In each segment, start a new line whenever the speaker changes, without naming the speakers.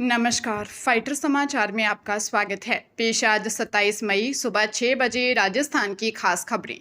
नमस्कार, फाइटर समाचार में आपका स्वागत है। पेश आज 27 मई सुबह 6 बजे राजस्थान की खास खबरें।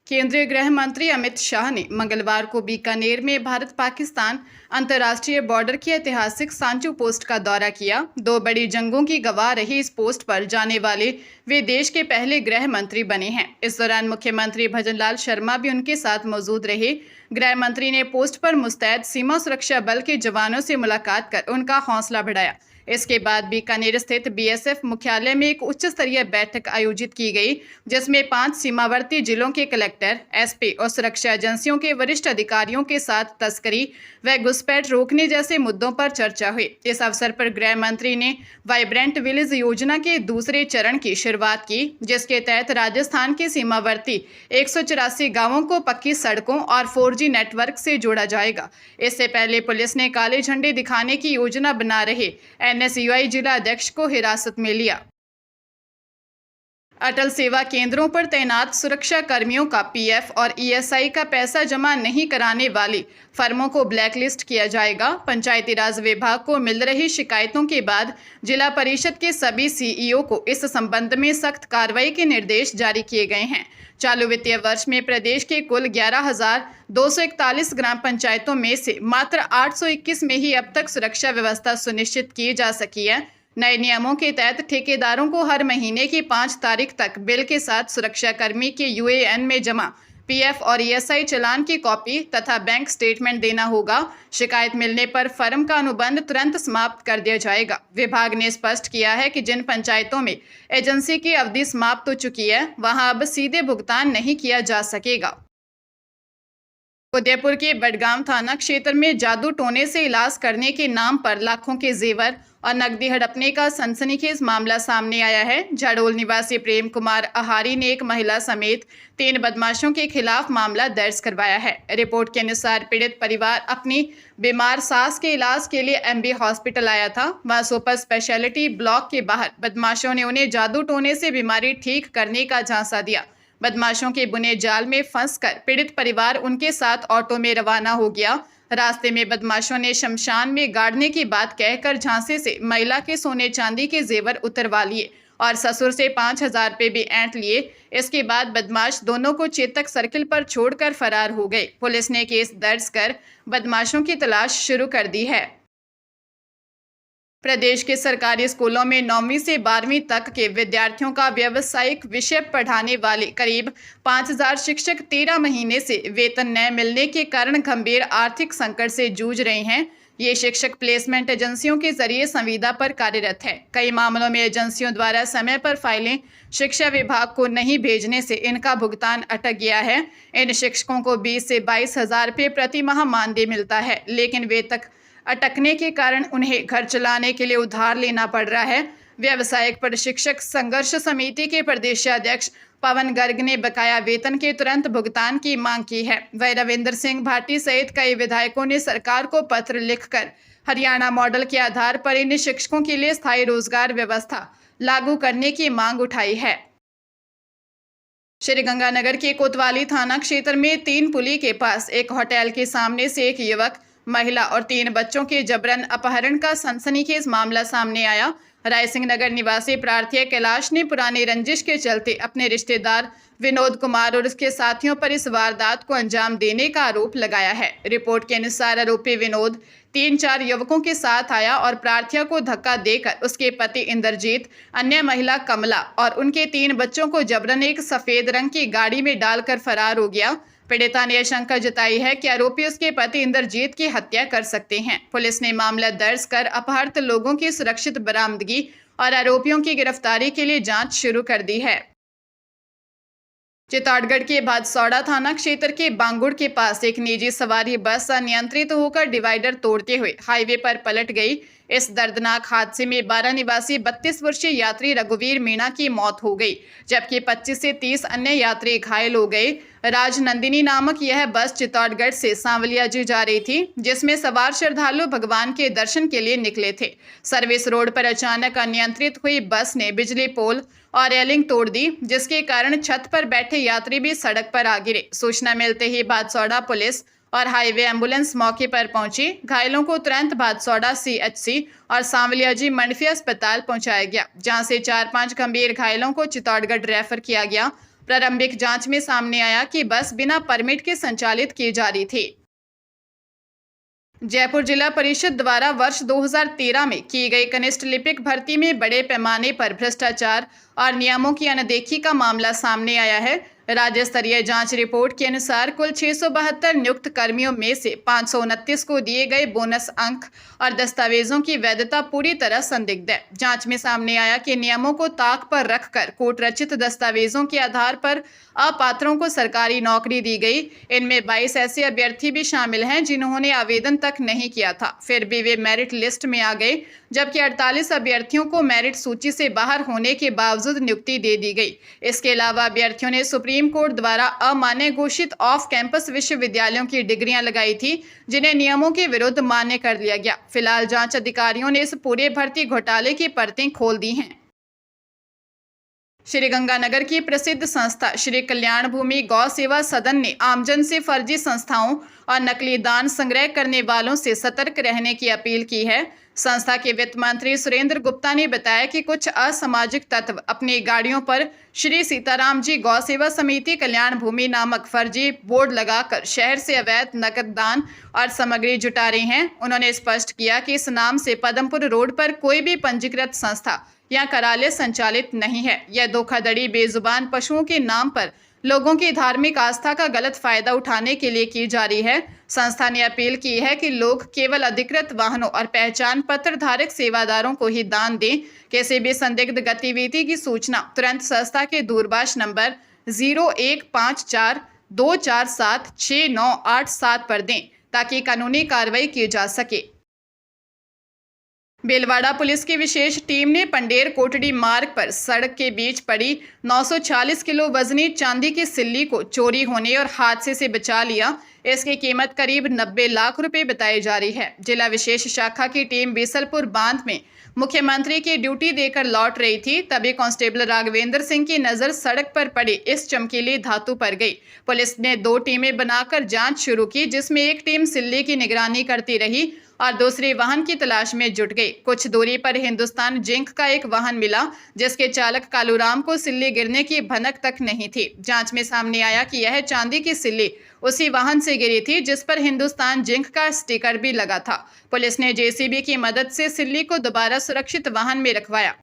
केंद्रीय गृह मंत्री अमित शाह ने मंगलवार को बीकानेर में भारत पाकिस्तान अंतर्राष्ट्रीय बॉर्डर की ऐतिहासिक सांचू पोस्ट का दौरा किया। दो बड़ी जंगों की गवाह रही इस पोस्ट पर जाने वाले वे देश के पहले गृह मंत्री बने हैं। इस दौरान मुख्यमंत्री भजनलाल शर्मा भी उनके साथ मौजूद रहे। गृह मंत्री ने पोस्ट पर मुस्तैद सीमा सुरक्षा बल के जवानों से मुलाकात कर उनका हौसला बढ़ाया। इसके बाद बीकानेर स्थित बीएसएफ मुख्यालय में एक उच्च स्तरीय बैठक आयोजित की गई, जिसमें 5 सीमावर्ती जिलों के कलेक्टर, एसपी और सुरक्षा एजेंसियों के वरिष्ठ अधिकारियों के साथ तस्करी व घुसपैठ रोकने जैसे मुद्दों पर चर्चा हुई। इस अवसर पर गृह मंत्री ने वाइब्रेंट विलेज योजना के दूसरे चरण की शुरुआत की, जिसके तहत राजस्थान के सीमावर्ती 184 गांवों को पक्की सड़कों और 4G नेटवर्क से जोड़ा जाएगा। इससे पहले पुलिस ने काले झंडे दिखाने की योजना बना रहे एनएसयूआई जिला अध्यक्ष को हिरासत में लिया। अटल सेवा केंद्रों पर तैनात सुरक्षा कर्मियों का पीएफ और ईएसआई का पैसा जमा नहीं कराने वाली फर्मों को ब्लैकलिस्ट किया जाएगा। पंचायती राज विभाग को मिल रही शिकायतों के बाद जिला परिषद के सभी सीईओ को इस संबंध में सख्त कार्रवाई के निर्देश जारी किए गए हैं। चालू वित्तीय वर्ष में प्रदेश के कुल 11,241 ग्राम पंचायतों में से मात्र 821 में ही अब तक सुरक्षा व्यवस्था सुनिश्चित की जा सकी है। नए नियमों के तहत ठेकेदारों को हर महीने की 5 तारीख तक बिल के साथ सुरक्षाकर्मी के यूएएन में जमा पीएफ और ईएसआई चालान की कॉपी तथा बैंक स्टेटमेंट देना होगा। शिकायत मिलने पर फर्म का अनुबंध तुरंत समाप्त कर दिया जाएगा। विभाग ने स्पष्ट किया है कि जिन पंचायतों में एजेंसी की अवधि समाप्त हो चुकी है, वहां अब सीधे भुगतान नहीं किया जा सकेगा। उदयपुर के बडगाम थाना क्षेत्र में जादू टोने से इलाज करने के नाम पर लाखों के जेवर और नकदी हड़पने का सनसनीखेज मामला सामने आया है। झाड़ोल निवासी प्रेम कुमार आहारी ने एक महिला समेत 3 बदमाशों के खिलाफ मामला दर्ज करवाया है। रिपोर्ट के अनुसार पीड़ित परिवार अपनी बीमार सास के इलाज के लिए एमबी हॉस्पिटल आया था। वहां सुपर स्पेशलिटी ब्लॉक के बाहर बदमाशों ने उन्हें जादू टोने से बीमारी ठीक करने का झांसा दिया। बदमाशों के बुने जाल में फंसकर पीड़ित परिवार उनके साथ ऑटो में रवाना हो गया। रास्ते में बदमाशों ने शमशान में गाड़ने की बात कहकर झांसे से महिला के सोने चांदी के जेवर उतरवा लिए और ससुर से 5,000 रुपये भी ऐंठ लिए। इसके बाद बदमाश दोनों को चेतक सर्किल पर छोड़कर फरार हो गए। पुलिस ने केस दर्ज कर बदमाशों की तलाश शुरू कर दी है। प्रदेश के सरकारी स्कूलों में 9वीं से 12वीं तक के विद्यार्थियों का व्यावसायिक विषय पढ़ाने वाले करीब 5,000 शिक्षक 13 महीने से वेतन न मिलने के कारण गंभीर आर्थिक संकट से जूझ रहे हैं। ये शिक्षक प्लेसमेंट एजेंसियों के जरिए संविदा पर कार्यरत है। कई मामलों में एजेंसियों द्वारा समय पर फाइलें शिक्षा विभाग को नहीं भेजने से इनका भुगतान अटक गया है। इन शिक्षकों को 20 से 22,000 रुपये प्रति माह मानदेय मिलता है, लेकिन वेतन अटकने के कारण उन्हें घर चलाने के लिए उधार लेना पड़ रहा है। व्यावसायिक प्रशिक्षक संघर्ष समिति के प्रदेशाध्यक्ष पवन गर्ग ने बकाया वेतन के तुरंत भुगतान की मांग की है। वह रविंद्र सिंह भाटी सहित कई विधायकों ने सरकार को पत्र लिखकर हरियाणा मॉडल के आधार पर इन शिक्षकों के लिए स्थायी रोजगार व्यवस्था लागू करने की मांग उठाई है। श्रीगंगानगर के कोतवाली थाना क्षेत्र में 3 पुली के पास एक होटल के सामने से एक युवक, महिला और 3 बच्चों के जबरन अपहरण का सनसनीखेज मामला सामने आया। रायसिंह नगर निवासी प्रार्थी कैलाश ने पुरानी रंजिश के चलते अपने रिश्तेदार विनोद कुमार और उसके साथियों पर इस वारदात को अंजाम देने का आरोप लगाया है। रिपोर्ट के अनुसार आरोपी विनोद 3-4 युवकों के साथ आया और प्रार्थिया को धक्का देकर उसके पति इंद्रजीत, अन्य महिला कमला और उनके 3 बच्चों को जबरन एक सफेद रंग की गाड़ी में डालकर फरार हो गया। पीड़िता ने आशंका जताई है कि आरोपी उसके पति इंद्रजीत की हत्या कर सकते हैं। पुलिस ने मामला दर्ज कर अपहृत लोगों की सुरक्षित बरामदगी और आरोपियों की गिरफ्तारी के लिए जांच शुरू कर दी है। चित्तौड़गढ़ के भादसौड़ा थाना क्षेत्र के बांगुड़ के पास एक निजी सवारी बस अनियंत्रित होकर डिवाइडर तोड़ते हुए हाईवे पर पलट गई। इस दर्दनाक हादसे में 12 निवासी 32 वर्षीय यात्री रघुवीर मीणा की मौत हो गई, जबकि 25 से 30 अन्य यात्री घायल हो गए। राजनंदिनी नामक यह बस चित्तौड़गढ़ से सांवलियाजी जा रही थी, जिसमें सवार श्रद्धालु भगवान के दर्शन के लिए निकले थे। सर्विस रोड पर अचानक अनियंत्रित हुई बस ने बिजली पोल और रेलिंग तोड़ दी, जिसके कारण छत पर बैठे यात्री भी सड़क पर आ गिरे। सूचना मिलते ही भादसौड़ा पुलिस और हाईवे एम्बुलेंस मौके पर पहुंची। घायलों को तुरंत भादसौड़ा सीएचसी और सांवलियाजी मंडफी अस्पताल पहुंचाया गया, जहां से 4-5 गंभीर घायलों को चित्तौड़गढ़ रेफर किया गया। प्रारंभिक जांच में सामने आया कि बस बिना परमिट के संचालित की जा रही थी। जयपुर जिला परिषद द्वारा वर्ष 2013 में की गई कनिष्ठ लिपिक भर्ती में बड़े पैमाने पर भ्रष्टाचार और नियमों की अनदेखी का मामला सामने आया है। राज्य स्तरीय जांच रिपोर्ट के अनुसार कुल 672 नियुक्त कर्मियों में से 529 को दिए गए बोनस अंक और दस्तावेजों की वैधता पूरी तरह संदिग्ध है। जांच में सामने आया कि नियमों को ताक पर रखकर कोर्ट रचित दस्तावेजों के आधार पर अपात्रों को सरकारी नौकरी दी गई। इनमें 22 ऐसे अभ्यर्थी भी शामिल हैं जिन्होंने आवेदन तक नहीं किया था, फिर भी वे मेरिट लिस्ट में आ गए, जबकि 48 अभ्यर्थियों को मेरिट सूची से बाहर होने के बावजूद नियुक्ति दे दी गई। इसके अलावा अभ्यर्थियों ने सुप्रीम कोर्ट द्वारा अमान्य घोषित ऑफ कैंपस विश्वविद्यालयों की डिग्रियां लगाई थी, जिन्हें नियमों के विरुद्ध मान्य कर लिया गया। फिलहाल जांच अधिकारियों ने इस पूरे भर्ती घोटाले की परतें खोल दी हैं। श्रीगंगानगर की प्रसिद्ध संस्था श्री कल्याण भूमि गौ सेवा सदन ने आमजन से फर्जी संस्थाओं और नकली दान संग्रह करने वालों से सतर्क रहने की अपील की है। संस्था के वित्त मंत्री सुरेंद्र गुप्ता ने बताया कि कुछ असामाजिक तत्व अपनी गाड़ियों पर श्री सीताराम जी गौ सेवा समिति कल्याण भूमि नामक फर्जी बोर्ड लगाकर शहर से अवैध नकद दान और सामग्री जुटा रहे हैं। उन्होंने स्पष्ट किया कि इस नाम से पदमपुर रोड पर कोई भी पंजीकृत संस्था या कार्यालय संचालित नहीं है। यह धोखाधड़ी बेजुबान पशुओं के नाम पर लोगों की धार्मिक आस्था का गलत फायदा उठाने के लिए की जा रही है। संस्था ने अपील की है कि लोग केवल अधिकृत वाहनों और पहचान पत्र धारक सेवादारों को ही दान दें। किसी भी संदिग्ध गतिविधि की सूचना तुरंत संस्था के दूरभाष नंबर 0154247698 पर दें, ताकि कानूनी कार्रवाई की जा सके। बेलवाड़ा पुलिस की विशेष टीम ने पंडेर कोटड़ी मार्ग पर सड़क के बीच पड़ी 940 किलो वजनी चांदी की सिल्ली को चोरी होने और हादसे से बचा लिया। इसकी कीमत करीब 90 लाख रुपए बताई जा रही है। जिला विशेष शाखा की टीम बीसलपुर बांध में मुख्यमंत्री की ड्यूटी देकर लौट रही थी, तभी कांस्टेबल राघवेंद्र सिंह की नजर सड़क पर पड़ी इस चमकीली धातु पर गई। पुलिस ने 2 टीमें बनाकर जांच शुरू की, जिसमें एक टीम सिल्ली की निगरानी करती रही और दूसरी वाहन की तलाश में जुट गई। कुछ दूरी पर हिंदुस्तान जिंक का एक वाहन मिला, जिसके चालक कालूराम को सिल्ली गिरने की भनक तक नहीं थी। जांच में सामने आया कि यह चांदी की सिल्ली उसी वाहन से गिरी थी जिस पर हिंदुस्तान जिंक का स्टिकर भी लगा था। पुलिस ने जेसीबी की मदद से सिल्ली को दोबारा सुरक्षित वाहन में रखवाया।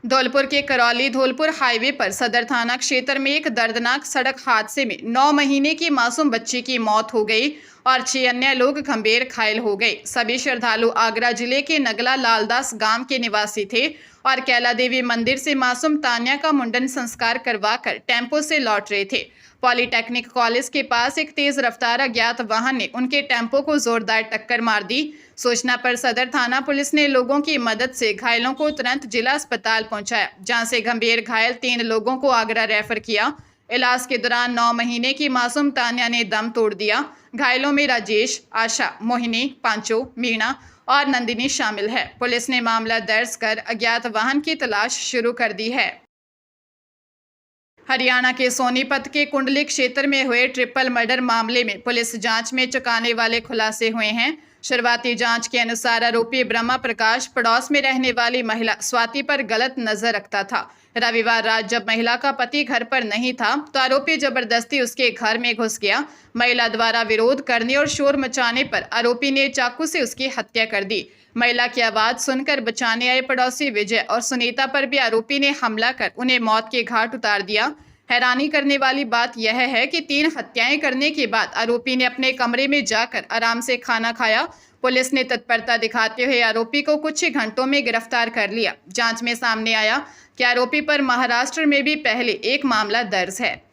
धौलपुर के करौली धौलपुर हाईवे पर सदर थाना क्षेत्र में एक दर्दनाक सड़क हादसे में 9 महीने की मासूम बच्ची की मौत हो गई और 6 अन्य लोग गंभीर घायल हो गए। सभी श्रद्धालु आगरा जिले के नगला लालदास गांव के निवासी थे और कैला देवी मंदिर से मासूम तान्या का मुंडन संस्कार करवाकर टेम्पो से लौट रहे थे। पॉलीटेक्निक कॉलेज के पास एक तेज रफ्तार अज्ञात वाहन ने उनके टेम्पो को जोरदार टक्कर मार दी। सूचना पर सदर थाना पुलिस ने लोगों की मदद से घायलों को तुरंत जिला अस्पताल पहुंचाया, जहां से गंभीर घायल 3 लोगों को आगरा रेफर किया। इलाज के दौरान 9 महीने की मासूम तान्या ने दम तोड़ दिया। घायलों में राजेश, आशा, मोहिनी, पांचो, मीणा और नंदिनी शामिल है। पुलिस ने मामला दर्ज कर अज्ञात वाहन की तलाश शुरू कर दी है। हरियाणा के सोनीपत के कुंडली क्षेत्र में हुए ट्रिपल मर्डर मामले में पुलिस जांच में चौंकाने वाले खुलासे हुए हैं। शुरुआती जांच के अनुसार आरोपी ब्रह्मा प्रकाश पड़ोस में रहने वाली महिला स्वाति पर गलत नजर रखता था। रविवार रात जब महिला का पति घर पर नहीं था तो आरोपी जबरदस्ती उसके घर में घुस गया। महिला द्वारा विरोध करने और शोर मचाने पर आरोपी ने चाकू से उसकी हत्या कर दी। महिला की आवाज सुनकर बचाने आए पड़ोसी विजय और सुनीता पर भी आरोपी ने हमला कर उन्हें मौत के घाट उतार दिया। हैरानी करने वाली बात यह है कि 3 हत्याएं करने के बाद आरोपी ने अपने कमरे में जाकर आराम से खाना खाया। पुलिस ने तत्परता दिखाते हुए आरोपी को कुछ ही घंटों में गिरफ्तार कर लिया। जांच में सामने आया कि आरोपी पर महाराष्ट्र में भी पहले एक मामला दर्ज है।